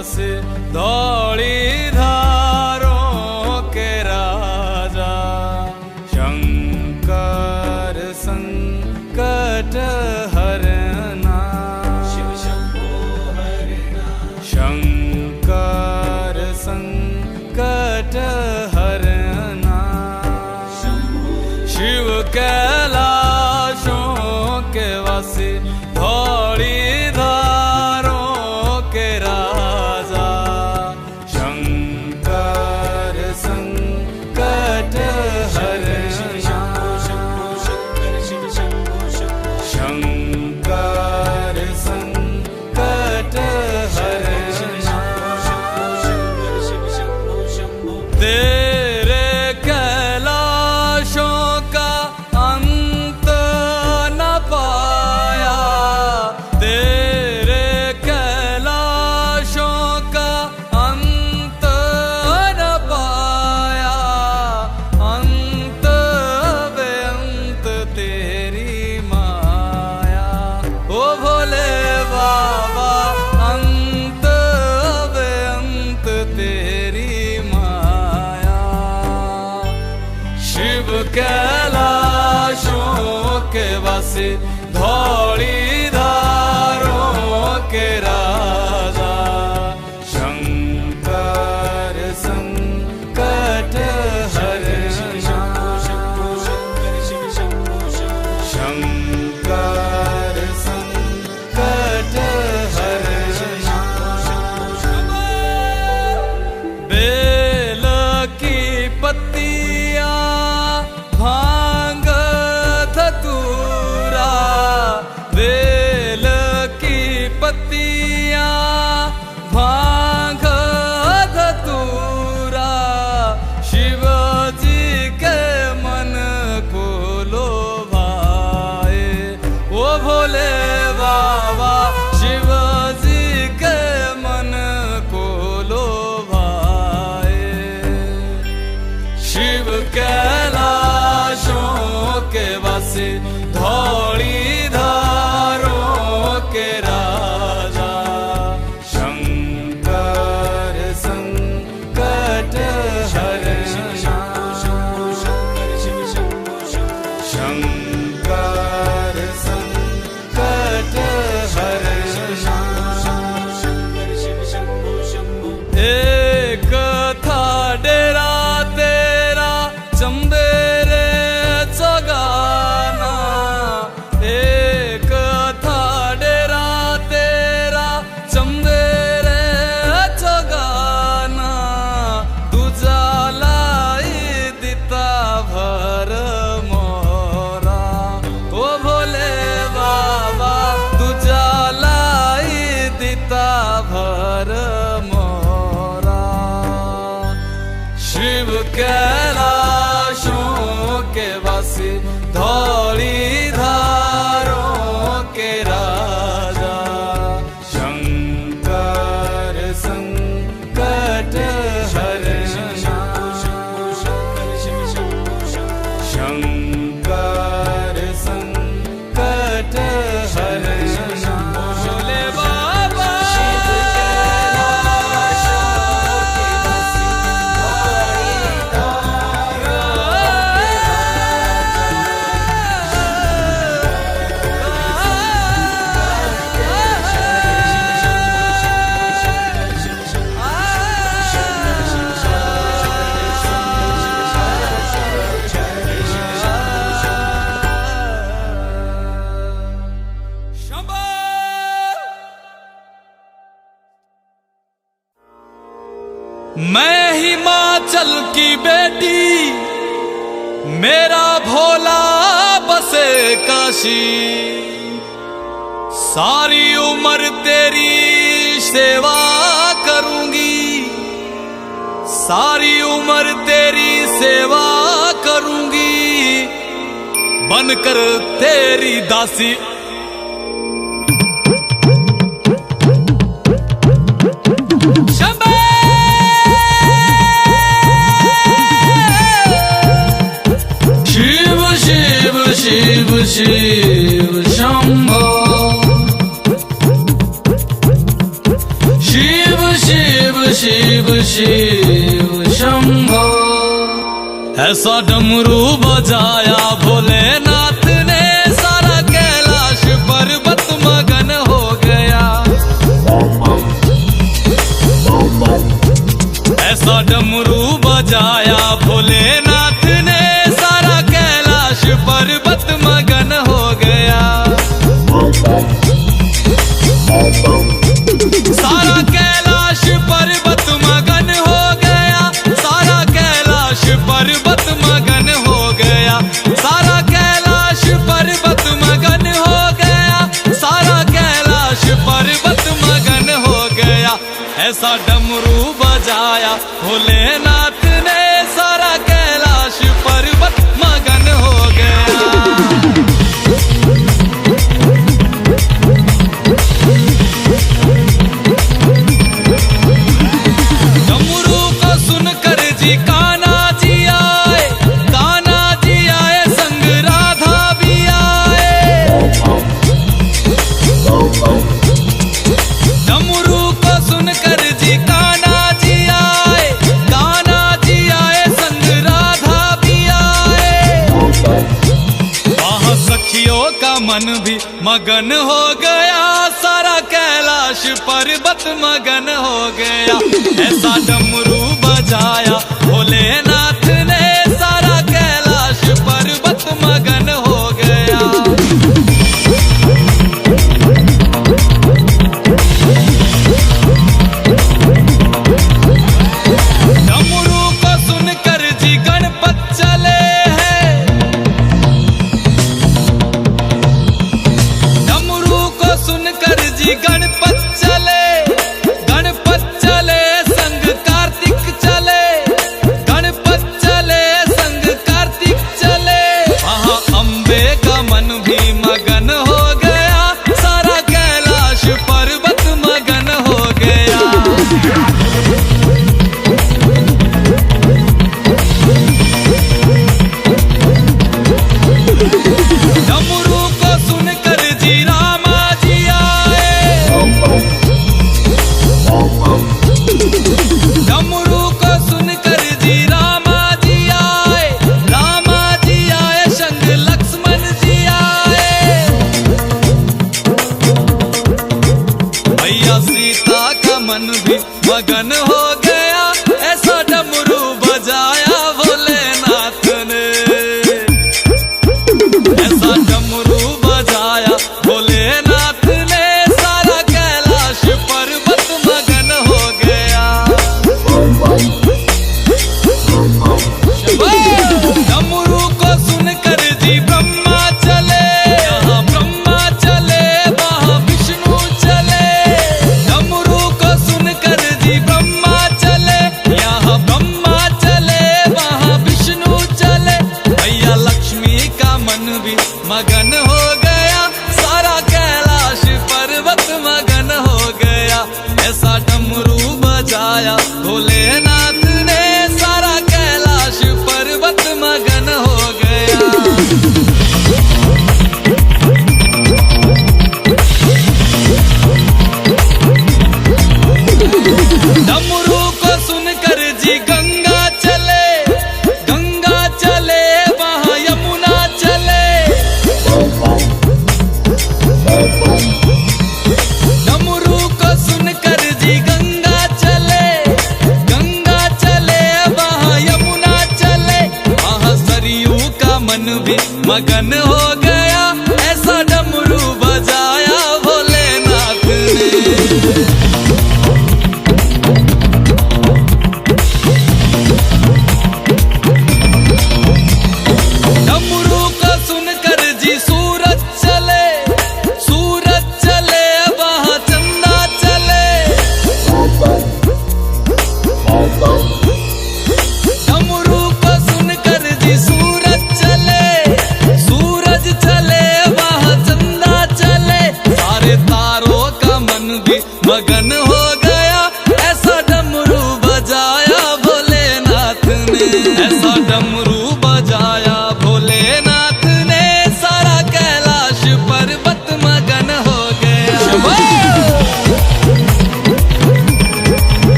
वासे धौली धारों के राजा शंकर संकट हरना शिव शंभो हरना शंकर संकट हरना शिव कैलाशों के वासी धौली धारों के राजा शंकर संकट हरना शंकर संकट हरना तेरे कैलाशों का अंत न पाया तेरे कैलाशों का अंत न पाया अंत बेअंत तेरी माया ओ भोले बाबा अंत बेअंत तेरी माया शिव कैलाशों के वासी धौली धारों के राजा शंकर संकट हरना शंकर संकट हरना बेल की पत्तियां भांग धतूरा बेल की पत्तियां भांग धतूरा शिव जी के मन को लोभाए ओ भोले बाबा शिव जी के मन को लोभाए शिव कैलाशों के वासी धौली धारों के राजा शंकर संकट हरना शंकर संकट हरना एक था डेरा तेरा चंबेरे चगाना एक था डेरा तेरा चंबेरे चगाना तुझा लाई दिता भर मोरा ओ भोले बाबा तुझा लाई दिता भर मोरा शिव कैलाशों के वासी धौली धारों के राजा शंकर संकट हरना शंकर संकट हरना भोले बाबा मैं हिमाचल की बेटी मेरा भोला बसे काशी सारी उम्र तेरी सेवा करूंगी सारी उम्र तेरी सेवा करूंगी बनकर तेरी दासी शिव शिव शंभो शिव शिव शिव शंभो। ऐसा डमरू बजाया भोलेनाथ ने, सारा कैलाश पर्वत मगन हो गया। ऐसा डमरू बजाया भोलेनाथ ने, सारा कैलाश पर्वत मगन हो गया। सारा कैलाश पर्वत मगन हो गया, सारा कैलाश पर्वत मगन हो गया, सारा कैलाश पर्वत मगन हो गया, सारा कैलाश पर्वत मगन हो गया। ऐसा डमरू बजाया भोलेनाथ ने, सारा कैलाश पर्वत मगन हो गया। मन भी मगन हो गया, सारा कैलाश पर्वत मगन हो गया। ऐसा डमरू बजाया भोलेनाथ ने, सारा कैलाश पर्वत मगन हो गया। डमरू को सुनकर जी गणपत चले, सुनकर जी गणपत चले, गणपत चले संग कार्तिक चले, गणपत चले संग कार्तिक चले। वहाँ अम्बे का मन भी मगन हो गया, सारा कैलाश पर्वत मगन हो गया। डमरू को सुनकर जी डमरू को सुनकर जी रामा जी आए, रामा जी आए संग लक्ष्मण जी आए। भैया सीता का मन भी मगन हो गया, ऐसा डमरू बजाया भोलेनाथ ने। ऐसा डमरू बजाया भोलेनाथ ने, सारा कैलाश पर्वत मगन हो गया। डमरू को सुनकर जी ब्रह्मा चले, यहाँ ब्रह्मा चले वहाँ विष्णु चले। डमरू को सुनकर जी ब्रह्मा चले, यहाँ ब्रह्मा चले वहाँ विष्णु चले। भैया लक्ष्मी का मन भी मगन हो गया, सारा कैलाश पर्वत मगन हो गया। ऐसा डमरू बजाया भोलेनाथ ने, सारा कैलाश पर्वत मगन हो गया। डमरू को सुनकर जी गंगा चले, गंगा चले वहाँ यमुना चले। डमरू को सुनकर जी गंगा चले, गंगा चले वहाँ यमुना चले। वहाँ सरयू का मन भी मगन हो गया, ऐसा डमरू बजाया भोलेनाथ ने। डमरू को सुनकर जी सूरज चले, सूरज चले वहाँ चंदा चले। डमरू को सुनकर जी सूरज चले, सूरज चले वहाँ चंदा चले। सारे तारों का मन भी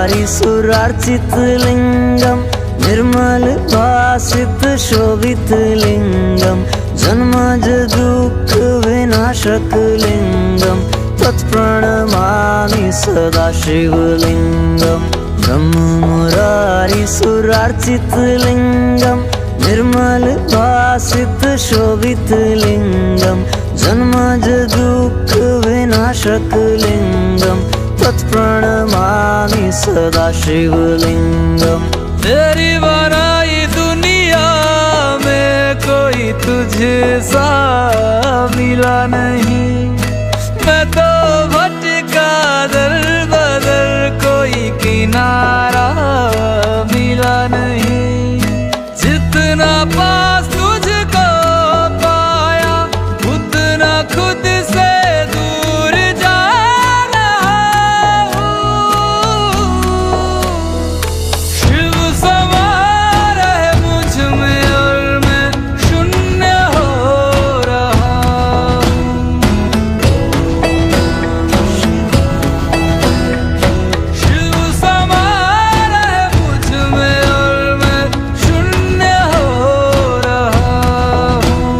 मुरारी सुरार्चित लिंगम, निर्मल भासित शोभित लिंगम, जन्मज दुःख विनाशक लिंगम, तत्प्रणमामि सदा शिवलिंगम। ब्रह्म मुरारी सुरार्चित लिंगम, निर्मल भासित शोभित लिंगम, जन्मज दुःख विनाशक लिंगम, तत्प्रणमामि सदा शिवलिंगम। तेरी बनाई दुनिया में कोई तुझे सा मिला नहीं, मैं तो भटका दर बदर कोई किनारा मिला नहीं। जितना पास तुझको पाया उतना खुद से दूर जा रहा हूँ। शिव समा रहे मुझ में और मैं शून्य हो रहा हूँ। शिव समा रहे मुझ में और मैं शून्य हो रहा हूँ।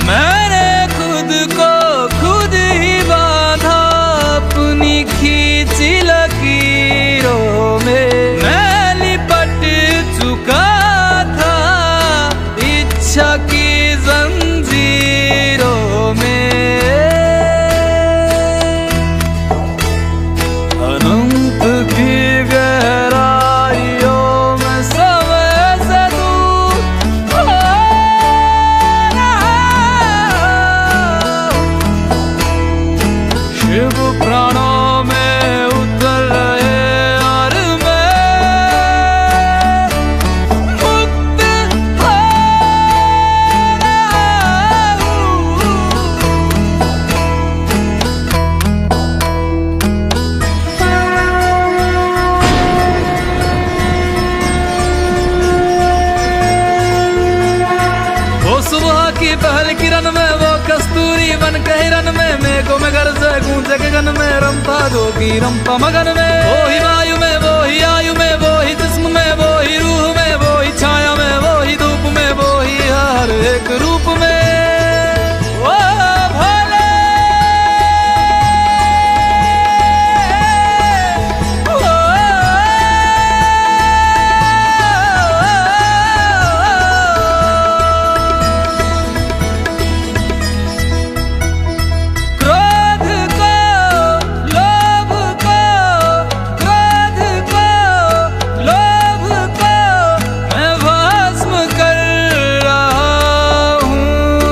मैंने खुद को खुद ही बांधा अपनी खींची लकीरों में, मैं लिपट चुका था इच्छा की जंजीरों में। अनंत की गहराइयों में समय से दूर हो रहा हूँ। शिव प्राणों में उतर रहे और मैं मुक्त हो रहा हूँ। वो सुबह की पहली किरण में, वो कस्तूरी बन के हिरन में, मेघों में घर से गूंजे गगन में, रमता जोगी रमता मगन में। वो ही वायु में, वो ही आयु में, वो ही जिस्म में, वो ही रूह में, वो ही छाया में, वो ही धूप में, वो ही हर एक रूप में। वो भोले, क्रोध को, लोभ को, क्रोध को, लोभ को मैं भस्म कर रहा हूँ।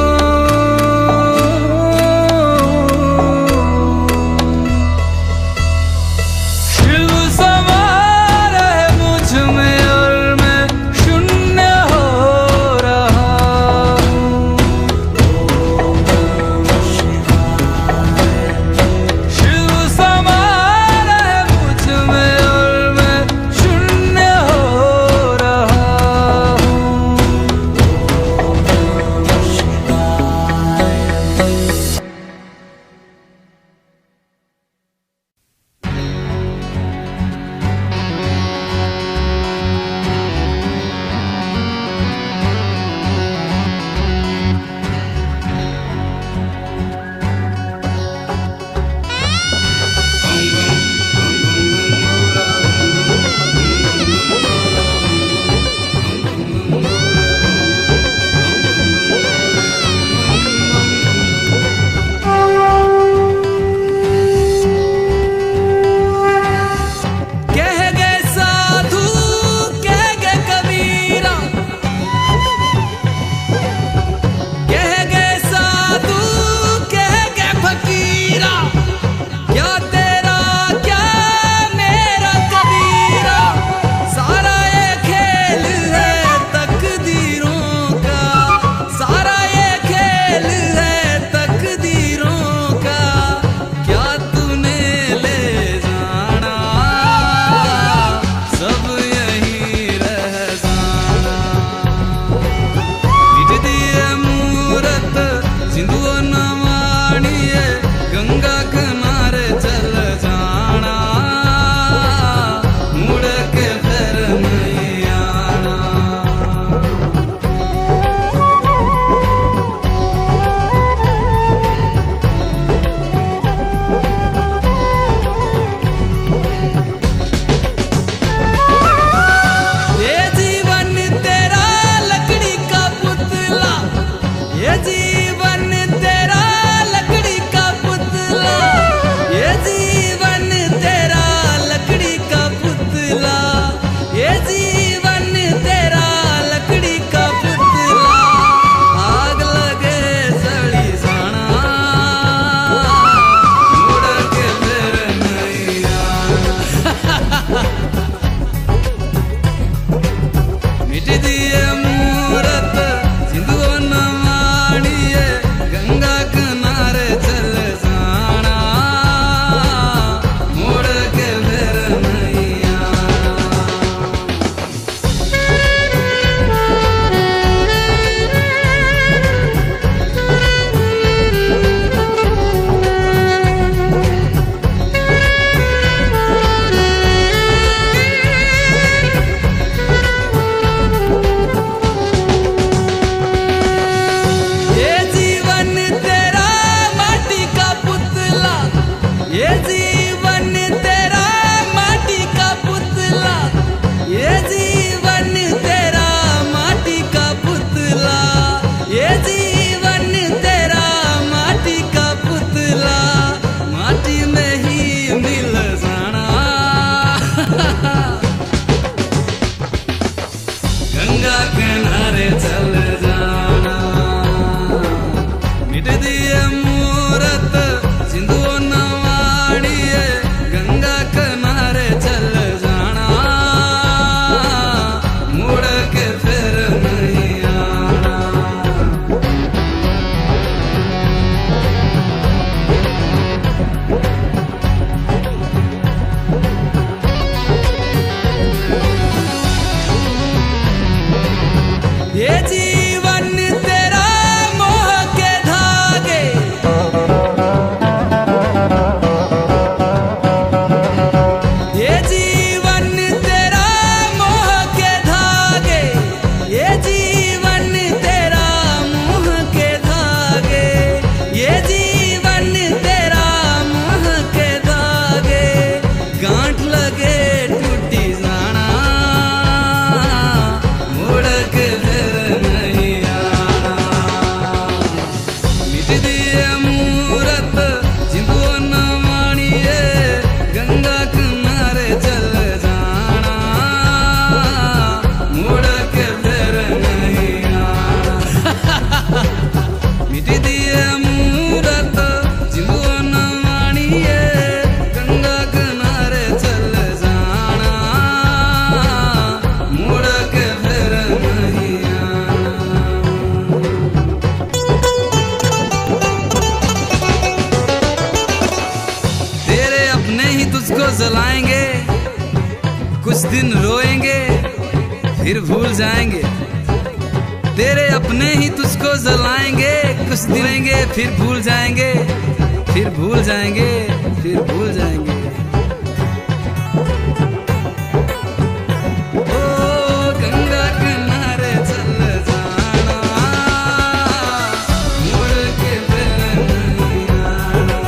नवाणिए गंगा किनारे चल जाना, मुड़ के फिर नहीं आना। ये जीवन तेरा लकड़ी का पुतला, ये जीवन तेरा लकड़ी का पुतला, ये जीवन तेरा लकड़ी का पुतला, ये जीवन तेरा लकड़ी का पुतला। आग लगे सड़ी जाना, मुड़ के फिर नहीं आना। मिट दिए मूरत सिंधु नवाणिए गंगा किनारे चल जाना, मुड़ के फिर नहीं आना। ये जीवन तेरा माटी का पुतला, ये जीवन तेरा माटी का पुतला, ये जीवन तेरा माटी का पुतला, ये जीवन तेरा माटी का पुतला। माटी में ही मिल जाना, गंगा किनारे चल जाना। मिट दिए मूरत सिंधु नवाणिए गंगा किनारे चल जाना, मुड़ के फिर नहीं आना। ये जीवन तेरा मोह के धागे, ये जीवन तेरा मोह के धागे, ये जीवन तेरा मोह के धागे, ये जीवन तेरा मोह के धागे। गांठ लगे टूटी जाना, मुड़ के फिर नहीं आना। मिट दिए मूरत सिंधु नवाणिए गंगा किनारे चल जाना, मुड़ के फिर नहीं आना। मिट दिए मूरत सिंधु नवाणिए गंगा किनारे चल जाना, मुड़ के फिर नहीं आना। तेरे अपने ही तुझको जलाएंगे, कुछ दिन रोएंगे फिर भूल जाएंगे। तेरे अपने ही तुझको जलाएंगे, कुछ दिनेंगे फिर भूल जाएंगे, फिर भूल जाएंगे, फिर भूल जाएंगे। ओ गंगा किनारे चल जाना, मुड़ के फिर नहीं आना।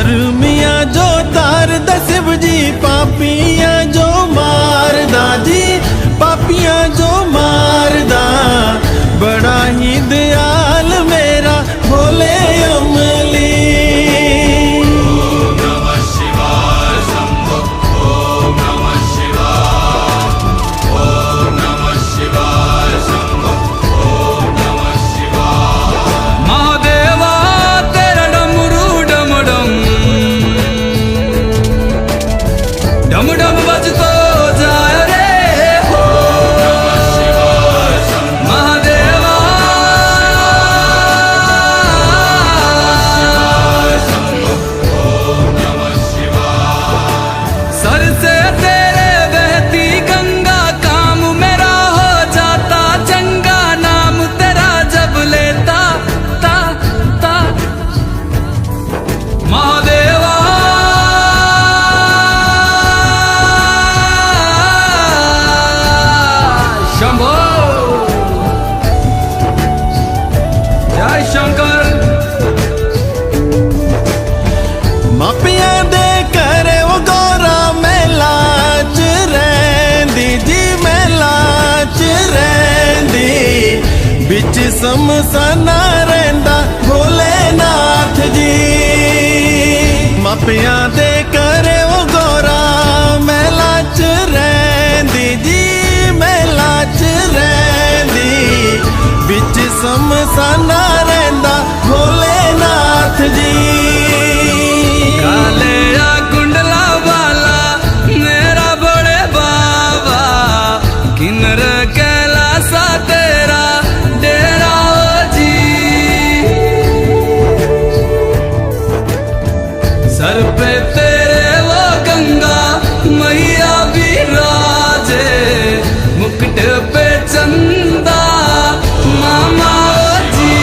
जुर्मियां जो तार दा शिव जी, पापियां जो मारदा जी, पापियां जो मारदा। बड़ा ही दयाल मेरा भोले अमली। महादेवा तेरा डमरू डम डम डम डम बजतो जाए रे हो। महादेवा सर से तेरे बहती गंगा, काम मेरा हो जाता चंगा। नाम तेरा जब लेता ता ता महादेवा शंभो जय शंकर। मापिया दे करे वो गौरा मेला च रैंदी जी, मेला च रैंदी। बिच समसाना रैंदा भोलेनाथ जी। मापिया दे करे वो गौरा मेला च रैंदी जी, मेला च रैंदी। बिच समसाना रैंदा भोलेनाथ जी। काले या कुंडला वाला मेरा बड़े बाबा, किन्नर कैलासा तेरा डेरा ओ जी। सर पे तेरे वो गंगा मैया विराजे, मुकुट पे चंदा मामा ओ जी।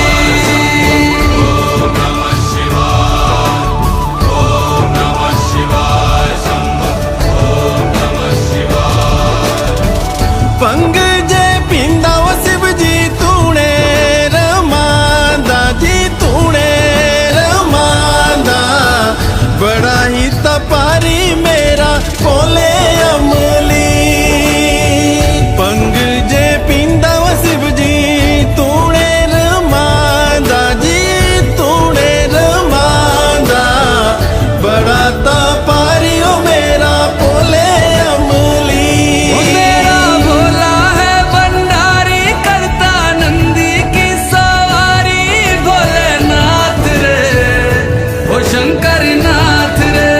पंग जे पिंदा वो शिव जी, तूने रमांदा जी, तूने रमांदा। बड़ा ही तपारी मेरा भोले अमली। पंग जे पिंदा वो शिव जी, तूने रमांदा जी, तूने रमांदा। बड़ा तपारी ओ मेरा भोले अमली। वो मेरा भोला है भंडारी, करता नंदी की सवारी। भोलेनाथ रे ओ शंकर नाथ रे।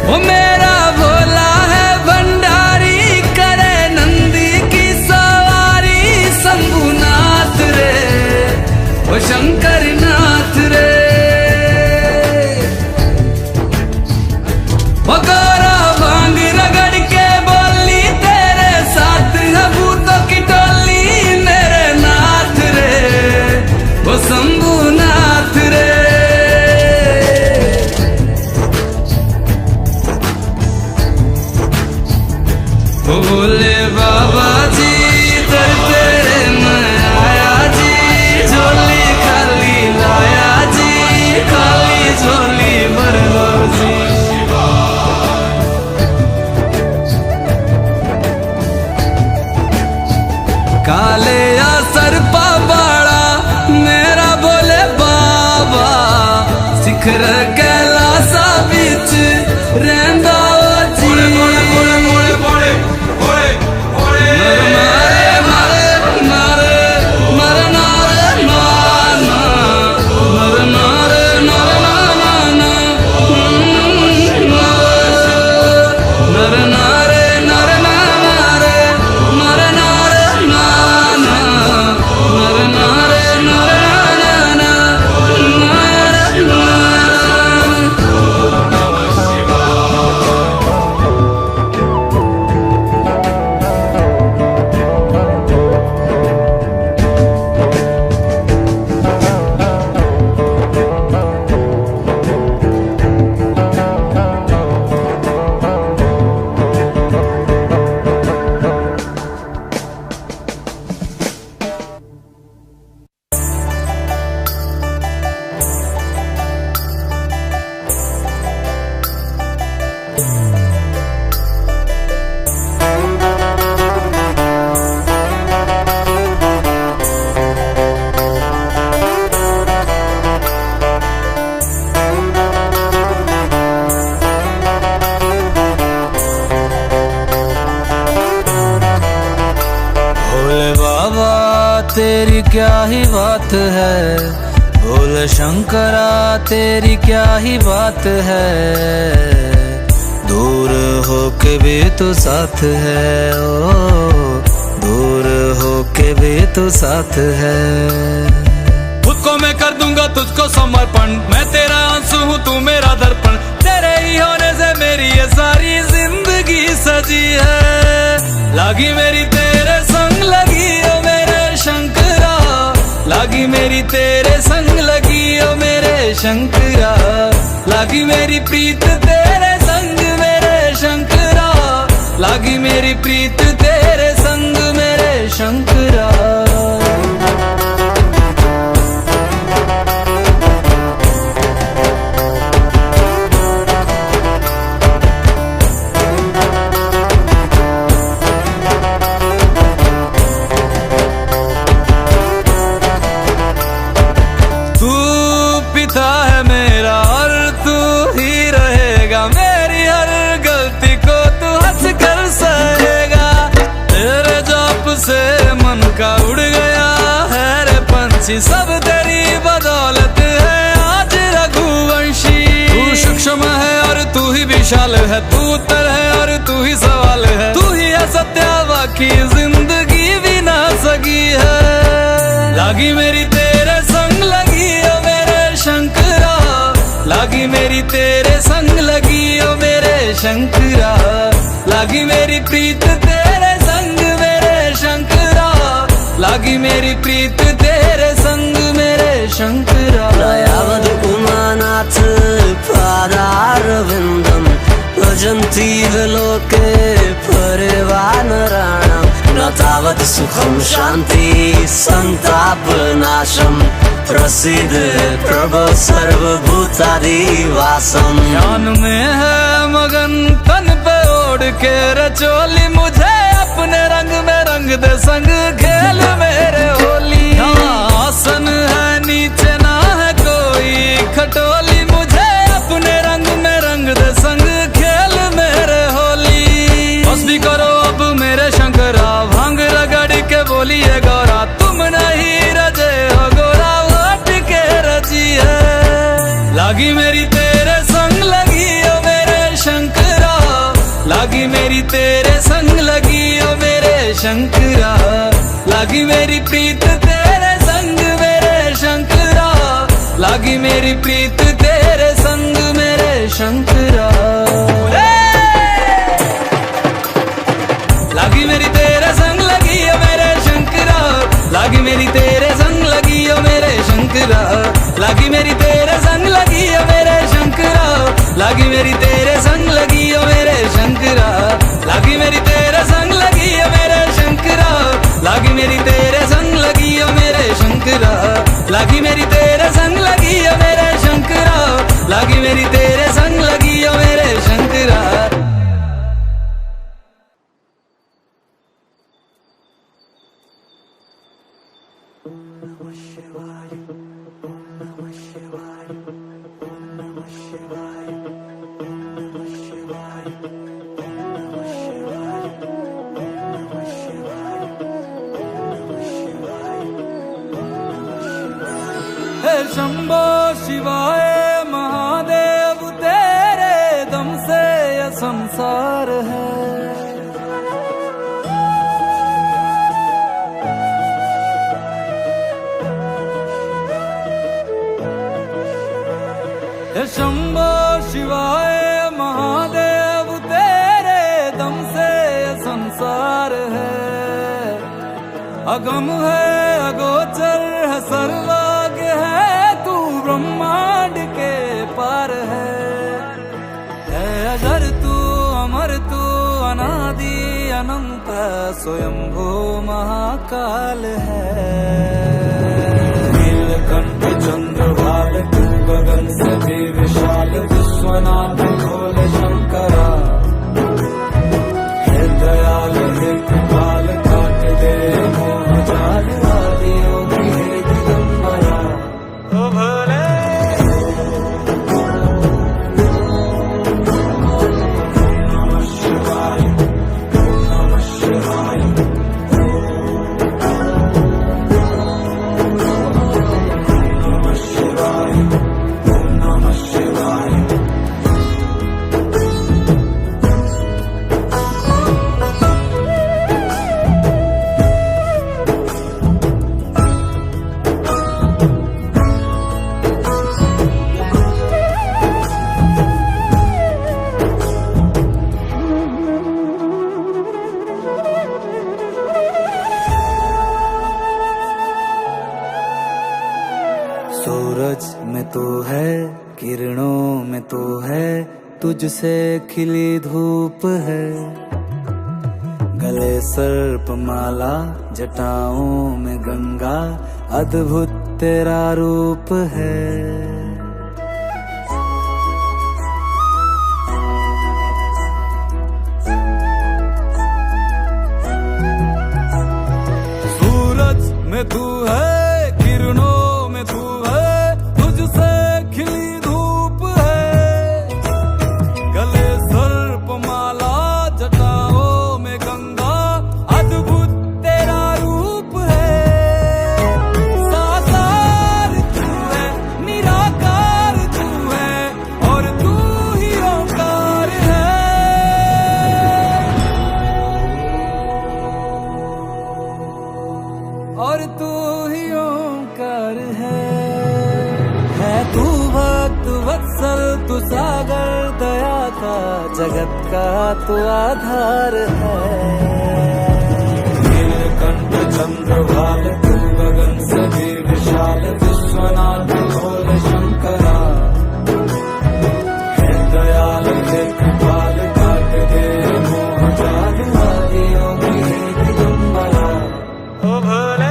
वो मेरा भोला है भंडारी, करे नंदी की सवारी। शंभुनाथ रे ओ शंकर नाथ रे। बगोरा भांग रगड़ के बोली, तेरे साथ है भूतों की टोली। मेरे नाथ रे वो शंभुनाथ रे। ओ भोले बाबा जी दर तेरे मैं आया जी। झोली खाली लाया जी, खाली झोली भर लो जी। काले या सरपा बाड़ा मेरा भोले बाबा, शिखर कैलासा बिच रहंदा ओ जी। नर मारे मारे मारे नारे नाना, नर नारे नारे नाना। नर नारे नारे नारे, नर नारे नाना, नर नारे नारे नाना। क्या ही बात है, बोल शंकरा तेरी क्या ही बात है। दूर होके भी तू साथ है, ओ दूर होके भी तू साथ है। खुद को मैं कर दूंगा तुझको समर्पण, मैं तेरा आंसू हूँ तू मेरा दर्पण। तेरे ही होने से मेरी ये सारी जिंदगी सजी है। लागी मेरी तेरे संग लगी ओ मेरे शंकरा, लागी मेरी तेरे संग लगी ओ मेरे शंकरा। लागी मेरी प्रीत तेरे संग मेरे शंकरा, लागी मेरी प्रीत तेरे संग मेरे शंकरा। उड़ गया है रे पंछी, सब तेरी बदौलत है आज रघुवंशी। तू सूक्ष्म है और तू ही विशाल है, तू उत्तर है और तू ही सवाल है। तू ही है सत्य बाकी जिंदगी भी ना सकी है। लागी मेरी तेरे संग लगी ओ मेरे शंकरा, लागी मेरी तेरे संग लगी ओ मेरे शंकरा। लागी मेरी प्रीत तेरे संग मेरे शंकरा, लागी मेरी प्रीत तेरे संग मेरे शंकरा। दयावद उमानाथ पादारविन्दं भजन्ति लोके परिवानराणां। न तावत् सुखं शान्ति संतापनाशं, प्रसीद प्रभो सर्वभूतादिवासम्। ध्यान में है मगन तन पे ओढ़ के रचोली, मुझे अपने रंग में रंग दे संग खेल मेरे होली। आसन है नीचे ना है कोई खटोली, मुझे अपने रंग में रंग दे संग खेल मेरे होली। बस भी करो अब मेरे शंकरा, भांग रगड़ के बोलिए गौरा। तुम नहीं रजे हो गोरा हट के रजी है। लागी मेरी तेरे संग लगी ओ मेरे शंकरा, लागी मेरी तेरे संग लगी ओ मेरे शंकरा। लागी मेरी प्रीत तेरे संग मेरे शंकरा, लागी मेरी प्रीत तेरे संग मेरे शंकरा। लागी मेरी तेरे संग लगी ओ मेरे शंकरा, लागी मेरी तेरे संग लगी ओ मेरे शंकरा। लागी मेरी तेरे संग लगी ओ मेरे शंकरा, लागी मेरी तेरे संग लगी ओ मेरे शंकरा। लागी मेरी तेरे संग लगी ओ मेरे शंकरा, लागी मेरी तेरे संग लगी ओ मेरे शंकरा। लागी मेरी तेरे संग लगी ओ मेरे शंकरा, लागी मेरी तेरे संग लगी ओ मेरे शंकरा। हे शंभो शिवाय महादेव, तेरे दम से यह संसार है। हे शंभो शिवाय महादेव, तेरे दम से यह संसार है। अगम है अगोचर है सर्वज्ञ है, तू ब्रह्मांड के पार है। अजर तू अमर तू अनादि अनंत, स्वयंभू महाकाल है। नीलकंठ चंद्रभाल तू गगन से भी विशाल, विश्वनाथ खोल शंकरा। हे दयाल हे कृपाल, काट दे मोह जाल, आदि योगी हे दिगंबरा। ओ भोले नमः शिवाय, नमः शिवाय। सूरज में तू है, किरणों में तू है, तुझसे खिली धूप है। गले सर्प माला, जटाओं में गंगा, अद्भुत तेरा रूप है। सूरज में तू है, किरणों में तू है, तुझसे खिली धूप है। गले सर्प माला, जटाओं में गंगा, अद्भुत तेरा रूप है। साकार तू है, निराकार तू है, और तू ही ओंकार है। और तू ही ओंकार है तू भक्त वत्सल, तू सागर दया का, जगत का तू आधार है। नीलकंठ चंद्रभाल, तू गगन सभी विशाल, विश्वनाथ भोले शंकरा। है दयाल है कृपाल, काट दे मोह जाल, आदि योगी है दिगंबरा। ओ भोले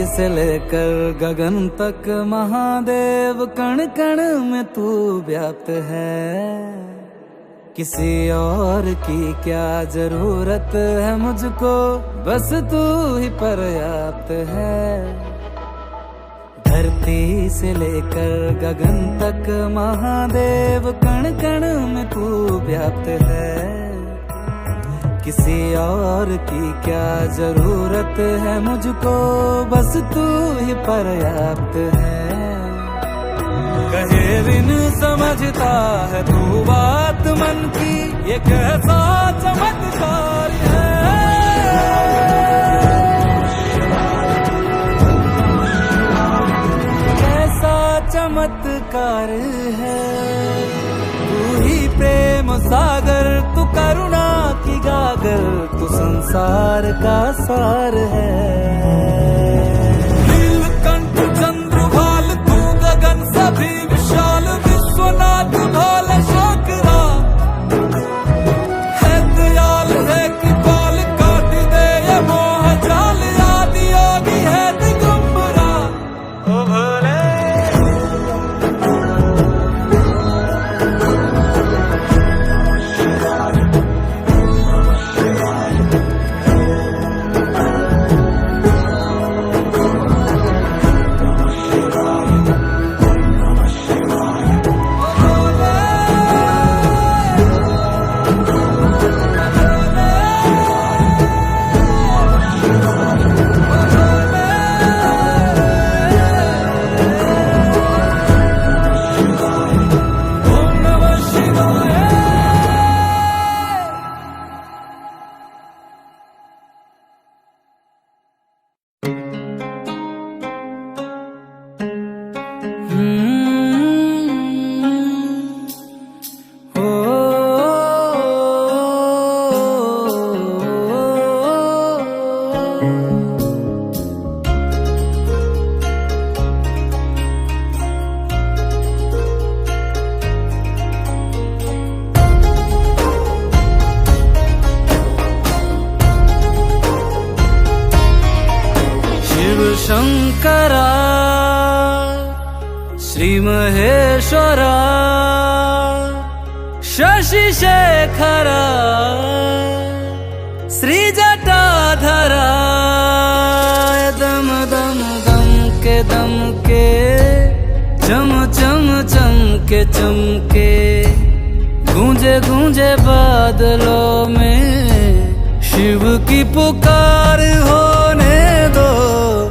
से लेकर गगन तक महादेव, कण कण में तू व्याप्त है। किसी और की क्या जरूरत है मुझको, बस तू ही पर्याप्त है। धरती से लेकर गगन तक महादेव, कण कण में तू व्याप्त है। किसी और की क्या जरूरत है मुझको, बस तू ही पर्याप्त है। कहे बिन समझता है तू बात मन की, ये कैसा चमत्कार है। कैसा चमत्कार है। तू ही प्रेम सागर, तू करुणा की गागर, तू संसार का सार है। नीलकंठ चंद्रभाल, तू गगन सभी विशाल, विश्वनाथ भोले शंकरा। है दयाल है कृपाल, काट दे ये मोह जाल, आदि योगी है दिगंबरा। ओ भोले शंकरा श्री महेश्वरा शशि शेखरा के चमके, गूंजे गूंजे बादलों में शिव की पुकार होने दो।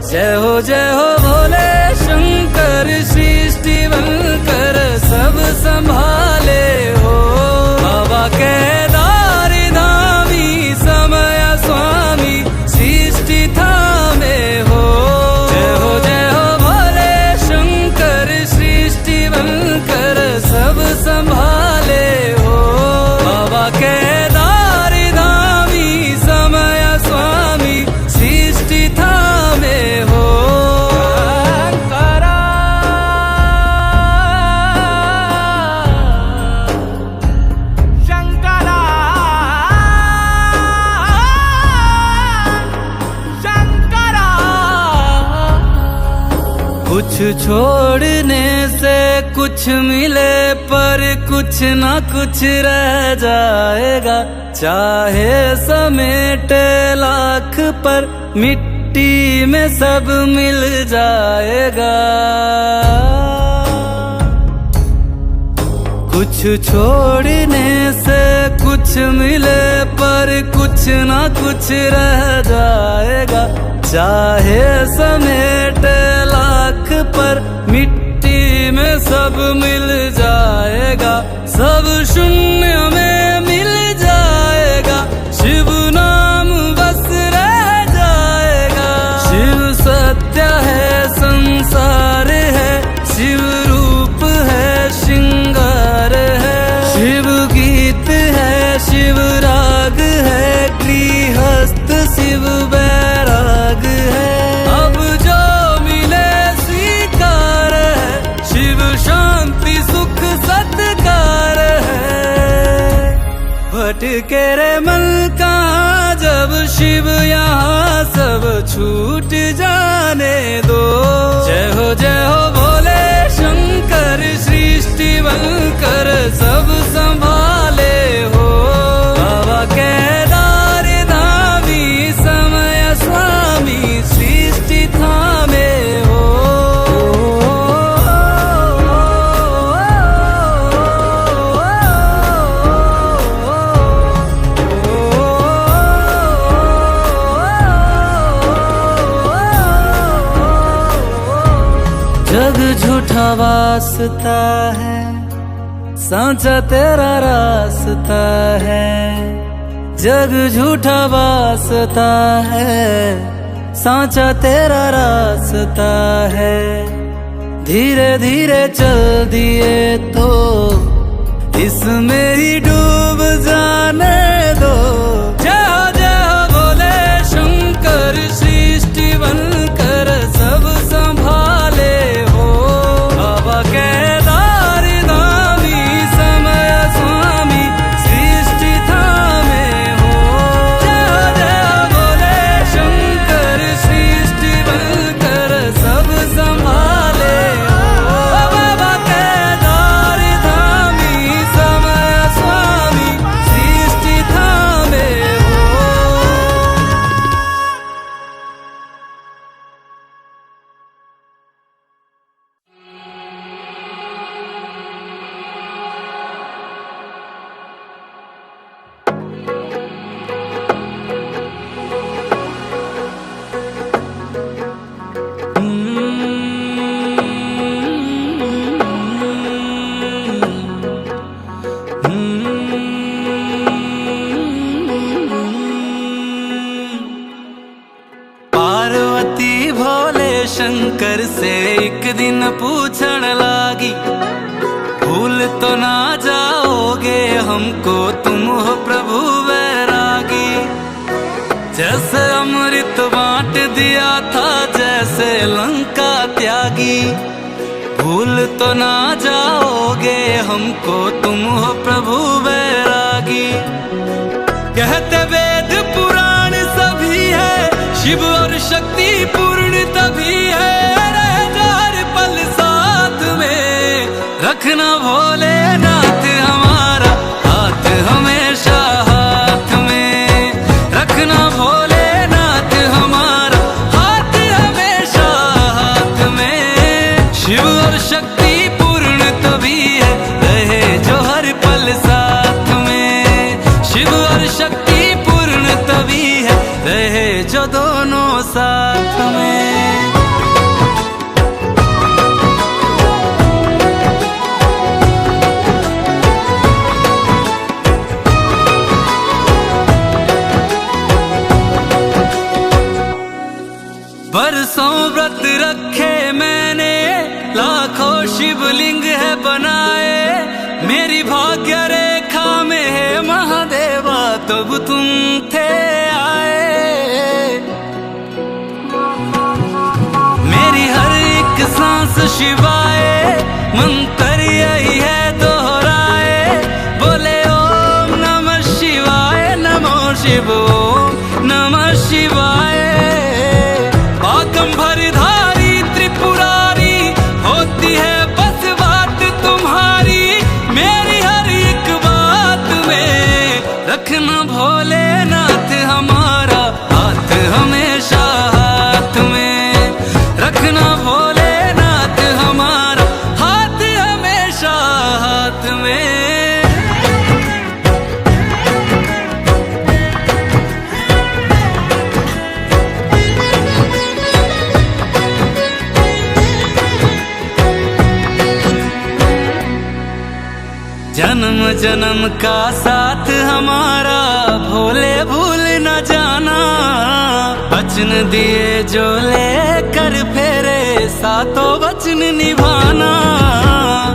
जय हो भोले शंकर, सृष्टि बनकर सब संभाले हो। बाबा केदारी धामी, समय स्वामी, सृष्टि थामे हो। जय हो भोले शंकर, सृष्टि बनकर सब संभाले हो। बाबा केदारी धामी, समय स्वामी, सृष्टि थामे हो। कुछ छोड़ने से कुछ मिले, पर कुछ ना कुछ रह जाएगा। चाहे समेटे लाख, पर मिट्टी में सब मिल जाएगा। कुछ छोड़ने से कुछ मिले, पर कुछ ना कुछ रह जाएगा। चाहे समेटे लाख, पर मिट्टी में सब मिल जाएगा। सब शून्य में मिल जाएगा, शिव नाम बस रह जाएगा। शिव सत्य है, संसार है, शिव रूप है, श्रृंगार है। शिव गीत है, शिव राग है, गृहस्थ शिव बैराग है। अब जो मिले स्वीकार है, शिव शांति सुख सत्कार है। भटके रे मन कहाँ जब शिव यहाँ सब छूट जाने दो। जय हो भोले शंकर, सृष्टि बनकर सब संभाले हो। बाबा केदारी धामी, समय स्वामी, सृष्टि थामे हो। जग झूठा वास्ता है, सांचा तेरा रास्ता है। जग झूठा वास्ता है, सांचा तेरा रास्ता है। धीरे धीरे चल दिए तो इसमें ही डूब जाने दो। जय हो भोले शंकर, सृष्टि बनकर सब संभाले हो। बाबा केदारी धामी, समय स्वामी, सृष्टि थामे हो। जय भोले शंकर, सृष्टि बनकर सब संभाले हो। बाबा केदारी धामी, समय स्वामी, सृष्टि थामे हो। पार्वती भोले शंकर से एक दिन पूछण लागी, भूल तो ना जाओगे हमको, तुम हो प्रभु वैरागी। जैसे अमृत बांट दिया था, जैसे लंका त्यागी। भूल तो ना जाओगे हमको, तुम हो प्रभु वैरागी। कहते वेद पुराण सभी है, शिव और शक्ति पूर्ण तभी है। रह जा हर पल साथ में, रखना भोलेनाथ हमारा हाथ हमेशा हाथ में। रखना भोलेनाथ हमारा हाथ हमेशा हाथ में। शिव और शक्ति पूर्ण तभी है, तभी है, रहे जो दोनों साथ में। बरसों व्रत रखे मैंने, लाखों शिवलिंग है बनाए, मेरी भाग्य रेखा में है महादेवा तब तुम थे आए। मेरी हर एक सांस शिवाय, मंत्र यही है दोहराए, बोले ओम नमः शिवाय, नमो शिव ओम नमः शिवाय। भरधारी त्रिपुरारी होती है बस बात तुम्हारी, मेरी हर एक बात में रखना भोलेनाथ हमारा हाथ हमेशा हाथ में, रखना भोलेनाथ हमारा हाथ हमेशा हाथ में। जन्म जन्म का साथ हमारा भोले भूल न जाना, वचन दिए जो लेकर फेरे सातों वचन निभाना।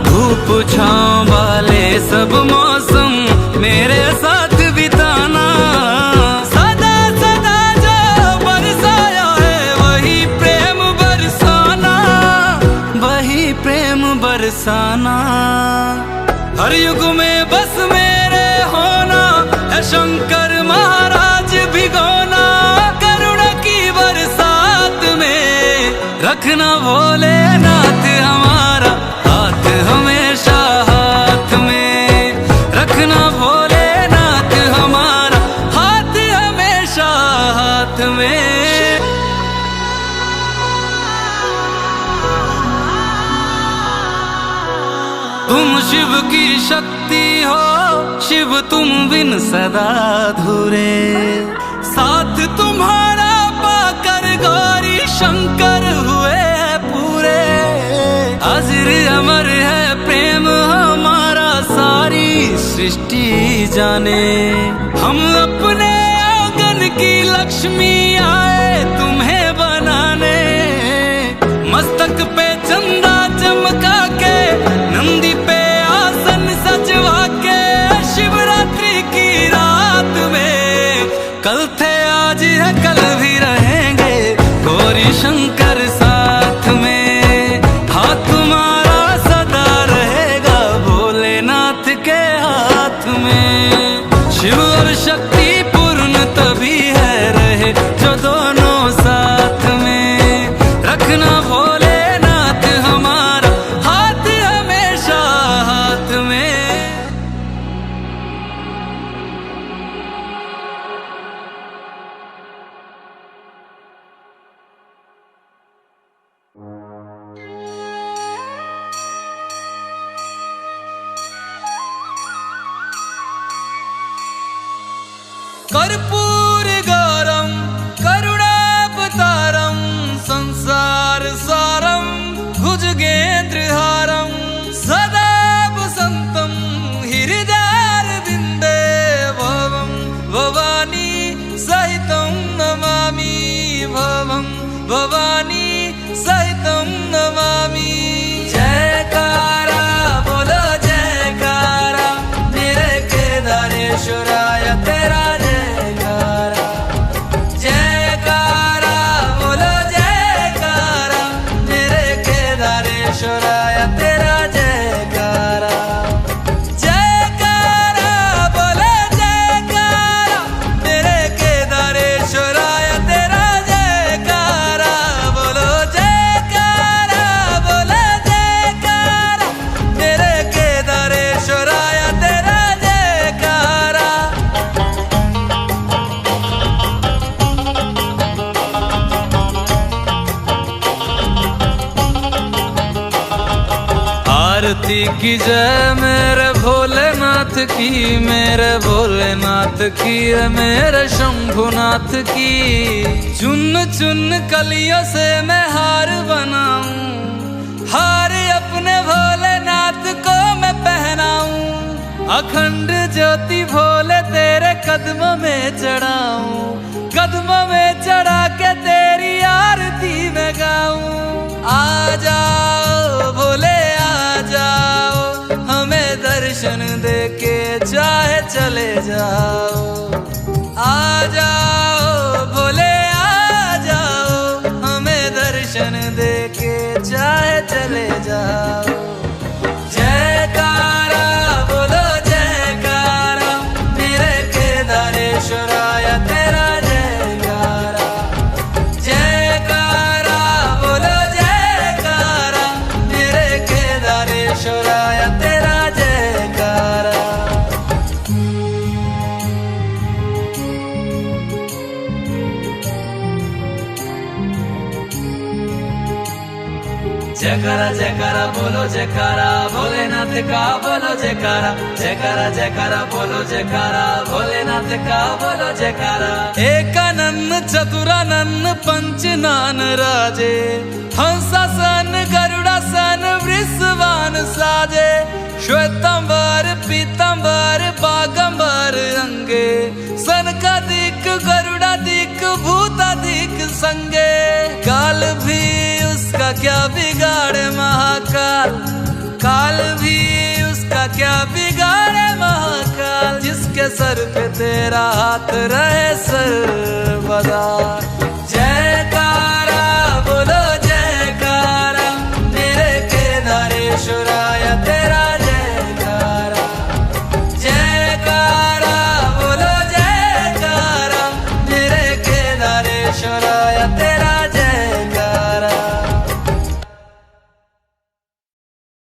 धूप छाँव वाले सब मौसम मेरे साथ बिताना, सदा सदा जो बरसाया है वही प्रेम बरसाना, वही प्रेम बरसाना। हर युग में बस मेरे होना है शंकर महाराज भिगोना, करुणा की बरसात में रखना भोलेनाथ हमारा हाथ हमेशा हाथ में, रखना भोलेनाथ हमारा हाथ हमेशा हाथ में। तुम शिव की शक्ति हो, शिव तुम बिन सदा अधूरे, साथ तुम्हारा पाकर गौरी शंकर हुए पूरे। हाजिर अमर है प्रेम हमारा सारी सृष्टि जाने, हम अपने आंगन की लक्ष्मी आए तुम्हें बनाने। मस्तक पे चंदा चमका के, नंदी पे आसन सजवा के, शिवरात्रि की रात में कल थे आज है कल भी रहेंगे गौरी शंकर साथ में। हाथ तुम्हारा सदा रहेगा भोलेनाथ के हाथ में, शिव और शक्ति पूर्ण तभी है, रहे जो दोनों साथ में, रखना भोलेनाथ हमारा हाथ हमेशा हाथ में। कर्पूर गौरम करुणावतारम, संसार सारम भुजगेन्द्रहारम, सदा वसंतम हृदयारविंदे भवम भवानी सहितं नमामि, भवम भवानी सहितं नमामि। जयकारा बोलो जयकारा, मेरे केदारेश्वराय तेरा जयकारा। जयकारा बोलो जयकारा, मेरे केदारेश्वराय तेरा जयकारा। जयकारा बोलो जयकारा, मेरे केदारेश्वराय तेरा जयकारा। बोलो जयकारा बोलो जयकारा, मेरे केदारेश्वराय तेरा जयकारा। आरती की जय मेरे भोलेनाथ भोलेनाथ की, मेरे भोलेनाथ की, मेरे शंभुनाथ की। चुन चुन कलियों से मैं हार बनाऊं, हार अपने भोलेनाथ को मैं पहनाऊं। अखंड ज्योति भोले तेरे कदमों में चढ़ाऊं, कदमों में चढ़ा के तेरी आरती में गाऊं। आ जाओ भोले आ जाओ, हमें दर्शन देके चाहे चले जाओ। आ जाओ भोले आ जाओ, हमें दर्शन देके चाहे चले जाओ। जयकारा बोलो जयकारा, मेरे केदारेश्वराय तेरा जयकारा। जयकारा बोलो जयकारा, मेरे केदारेश्वराय तेरा जयकारा। जयकारा जयकारा बोलो जयकारा, भोलेनाथ का बोलो जयकारा। जयकारा जयकारा बोलो जयकारा, भोलेनाथ का बोलो जयकारा। एकानन चतुरानन पंचनान राजे, हंसासन गरुड़ासन वृषवान साजे। श्वेतंबर पीतंबर बागंबर अंगे, सनकादिक गरुड़ादिक भूतादिक संगे। काल भी उसका क्या बिगाड़े महाकाल, काल भी उसका क्या बिगाड़े महाकाल। जिसके सर पे तेरा हाथ रहे सर्वदा।